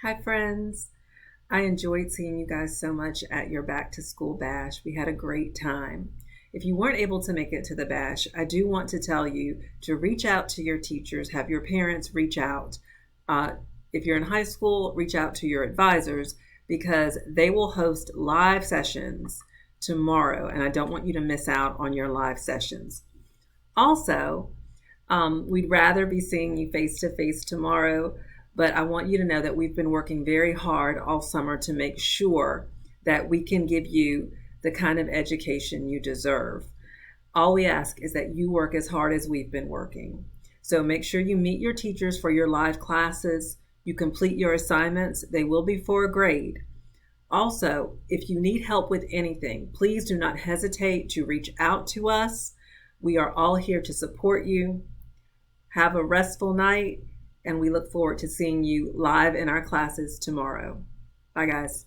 Hi, friends. I enjoyed seeing you guys so much at your back to school bash. We had a great time. If you weren't able to make it to the bash, I do want to tell you to reach out to your teachers, have your parents reach out. Uh, if you're in high school, reach out to your advisors because they will host live sessions tomorrow, and I don't want you to miss out on your live sessions. Also, we'd rather be seeing you face to face tomorrow, but I want you to know that we've been working very hard all summer to make sure that we can give you the kind of education you deserve. All we ask is that you work as hard as we've been working. So make sure you meet your teachers for your live classes. You complete your assignments, they will be for a grade. Also, if you need help with anything, please do not hesitate to reach out to us. We are all here to support you. Have a restful night, and we look forward to seeing you live in our classes tomorrow. Bye, guys.